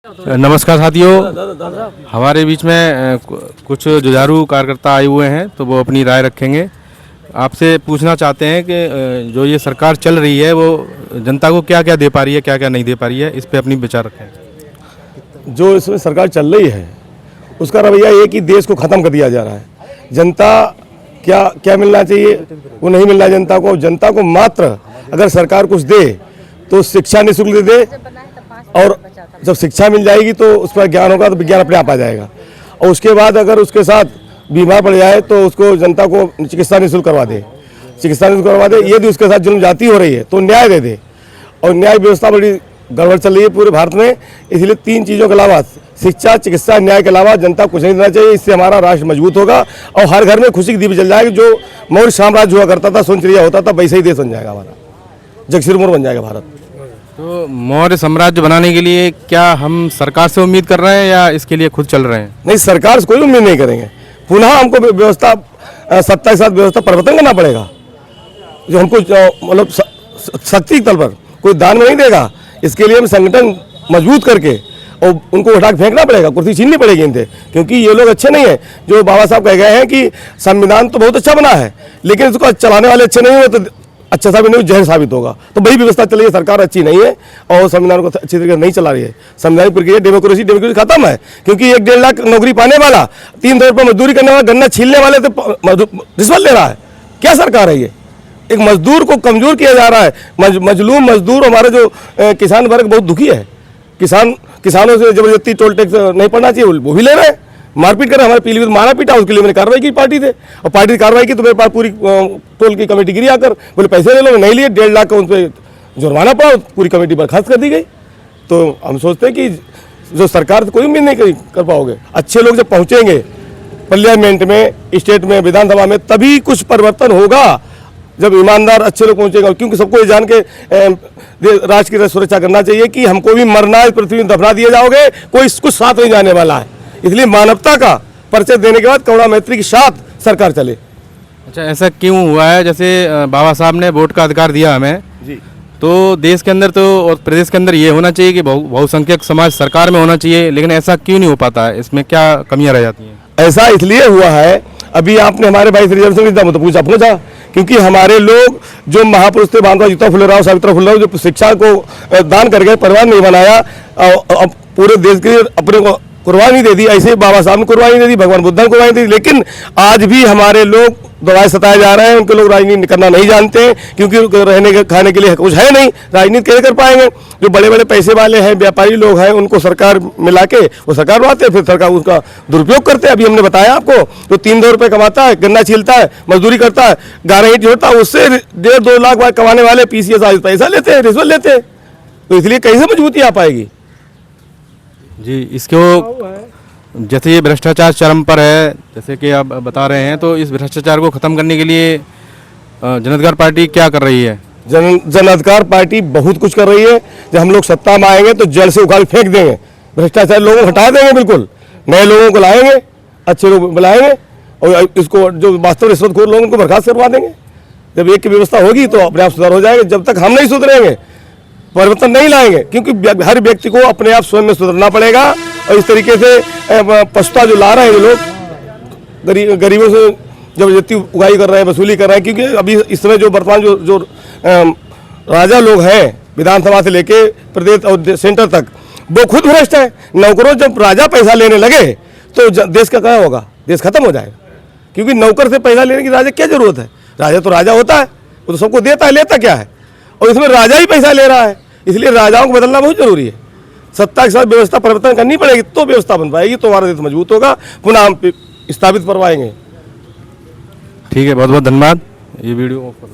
नमस्कार साथियों, हमारे बीच में कुछ जुझारू कार्यकर्ता आए हुए हैं तो वो अपनी राय रखेंगे। आपसे पूछना चाहते हैं कि जो ये सरकार चल रही है वो जनता को क्या क्या दे पा रही है, क्या क्या नहीं दे पा रही है, इस पे अपनी विचार रखें। जो इसमें सरकार चल रही है उसका रवैया ये कि देश को ख़त्म कर दिया जा रहा है। जनता क्या क्या मिलना चाहिए वो नहीं मिलना जनता को। जनता को मात्र अगर सरकार कुछ दे तो शिक्षा निःशुल्क दे, और जब शिक्षा मिल जाएगी तो उस पर ज्ञान होगा तो विज्ञान अपने आप आ जाएगा। और उसके बाद अगर उसके साथ बीमार पड़ जाए तो उसको जनता को चिकित्सा निःशुल्क करवा दे, यदि उसके साथ जुल्म जाती हो रही है तो न्याय दे दे। और न्याय व्यवस्था बड़ी गड़बड़ चल रही है पूरे भारत में, इसलिए तीन चीज़ों के अलावा शिक्षा, चिकित्सा, न्याय के अलावा जनता कुछ नहीं देना चाहिए। इससे हमारा राष्ट्र मजबूत होगा और हर घर में खुशी की दीप जल जाएगी। जो मौर्य साम्राज्य हुआ करता था, सोनचिड़िया होता था, वैसे ही देश बन जाएगा हमारा, जगसिरमौर बन जाएगा भारत। तो मौर्य साम्राज्य बनाने के लिए क्या हम सरकार से उम्मीद कर रहे हैं या इसके लिए खुद चल रहे हैं? नहीं, सरकार से कोई उम्मीद नहीं करेंगे। पुनः हमको व्यवस्था, सत्ता के साथ व्यवस्था परिवर्तन करना पड़ेगा। जो हमको मतलब शक्ति तल पर कोई दान में नहीं देगा, इसके लिए हम संगठन मजबूत करके और उनको उठा के फेंकना पड़ेगा, कुर्सी छीननी पड़ेगी इनसे, क्योंकि ये लोग अच्छे नहीं है। जो बाबा साहब कह गए हैं कि संविधान तो बहुत अच्छा बना है लेकिन इसको चलाने वाले अच्छे नहीं हुए तो अच्छा साबित नहीं, जहर साबित होगा। तो वही व्यवस्था चल रही है, सरकार अच्छी नहीं है और संविधान को अच्छी तरीके से नहीं चला रही है। संवैधानिक प्रक्रिया डेमोक्रेसी खत्म है, क्योंकि 1-1.5 लाख नौकरी पाने वाला, 3 रुपये मजदूरी करने वाला, गन्ना छीलने वाले तो रिश्वत ले रहा है। क्या सरकार है ये? एक मजदूर को कमजोर किया जा रहा है। मजलूम मजदूर, हमारे जो किसान वर्ग बहुत दुखी है। किसानों से जबरदस्ती टोल टैक्स नहीं पड़ना चाहिए, वो भी ले रहे हैं, मारपीट कर रहे हैं। हमारे पीलीभीत मारा पीटा, उसके लिए मैंने कार्रवाई की पार्टी से, और पार्टी ने कार्रवाई की तो मेरे पास पूरी टोल की कमेटी गिरी आकर, बोले पैसे ले लो, नहीं लिए, 1.5 लाख का उन पर जुर्माना पड़ा, पूरी कमेटी बर्खास्त कर दी गई। तो हम सोचते हैं कि जो सरकार से कोई उम्मीद नहीं कर पाओगे। अच्छे लोग जब पहुँचेंगे पार्लियामेंट में, स्टेट में, विधानसभा में, तभी कुछ परिवर्तन होगा। जब ईमानदार अच्छे लोग पहुंचेगा, क्योंकि सबको ये जान के राष्ट्र की सुरक्षा करना चाहिए कि हमको भी मरना है, पृथ्वी में दफना दिए जाओगे, कोई कुछ साथ नहीं जाने वाला है। इसलिए मानवता का परिचय देने के बाद करुणा मैत्री के साथ सरकार चले। अच्छा, ऐसा क्यों हुआ है? जैसे बाबा साहब ने वोट का अधिकार दिया हमें जी, तो देश के अंदर तो और प्रदेश के अंदर ये होना चाहिए कि बहुसंख्यक समाज सरकार में होना चाहिए, लेकिन ऐसा क्यों नहीं हो पाता है? इसमें क्या कमियां रह जाती हैं? ऐसा इसलिए हुआ है, अभी आपने हमारे भाई रिजर्वेशन तो पूछा, क्योंकि हमारे लोग जो महापुरुष थे, भानुप्रताप ज्योतिबा फुले, सावित्रीबाई फुले, जो शिक्षा को दान करके परिवार नहीं बनाया और पूरे देश के अपने को कुर्बानी दे दी, ऐसे बाबा साहब ने कुर्बानी दे दी, भगवान बुद्ध ने कुर्बानी दे दी। लेकिन आज भी हमारे लोग दबाए सताए जा रहे हैं। उनके लोग राजनीति करना नहीं जानते हैं, क्योंकि रहने के खाने के लिए कुछ है नहीं, राजनीति कैसे कर पाएंगे? जो बड़े बड़े पैसे वाले हैं, व्यापारी लोग हैं, उनको सरकार मिला के वो सरकार बनाते हैं, फिर सरकार उसका दुरुपयोग करते हैं। अभी हमने बताया आपको, जो 3-2 रुपये कमाता है, गन्ना छीलता है, मजदूरी करता है, गारा ईंट जोड़ता है, उससे 1.5-2 लाख कमाने वाले PCS आज पैसा लेते हैं, रिश्वत लेते हैं। तो इसलिए कैसे मजबूती आ पाएगी जी? इसको जैसे ये भ्रष्टाचार चरम पर है, जैसे कि आप बता रहे हैं, तो इस भ्रष्टाचार को ख़त्म करने के लिए जन अधिकार पार्टी क्या कर रही है? जन अधिकार पार्टी बहुत कुछ कर रही है। जब हम लोग सत्ता में आएंगे तो जल से उखाड़ फेंक देंगे, भ्रष्टाचार लोगों को हटा देंगे, बिल्कुल नए लोगों को लाएंगे, अच्छे लोग बुलाएंगे और इसको जो वास्तव रिश्वतखोर लोग उनको बर्खास्त करवा देंगे। जब एक की व्यवस्था होगी तो अपने आप सुधार हो जाएगा। जब तक हम नहीं सुधरेंगे, परिवर्तन नहीं लाएंगे, क्योंकि हर व्यक्ति को अपने आप स्वयं में सुधरना पड़ेगा। और इस तरीके से पछता जो ला रहे हैं ये लोग, गरीबों से जबरदस्ती उगाई कर रहे हैं, वसूली कर रहे हैं। क्योंकि अभी इस समय जो वर्तमान जो राजा लोग हैं, विधानसभा से लेके प्रदेश और सेंटर तक, वो खुद भ्रष्ट है। नौकरों जब राजा पैसा लेने लगे तो देश का क्या होगा? देश खत्म हो जाएगा। क्योंकि नौकर से पैसा लेने की राजा क्या जरूरत है? राजा तो राजा होता है, वो तो सबको देता है, लेता क्या है? और इसमें राजा ही पैसा ले रहा है। इसलिए राजाओं को बदलना बहुत जरूरी है। सत्ता के साथ व्यवस्था परिवर्तन करनी पड़ेगी, तो व्यवस्था बन पाएगी, तो हमारा देश मजबूत होगा, पुनः हम स्थापित करवाएंगे। ठीक है, बहुत बहुत धन्यवाद। ये वीडियो ऑफ कर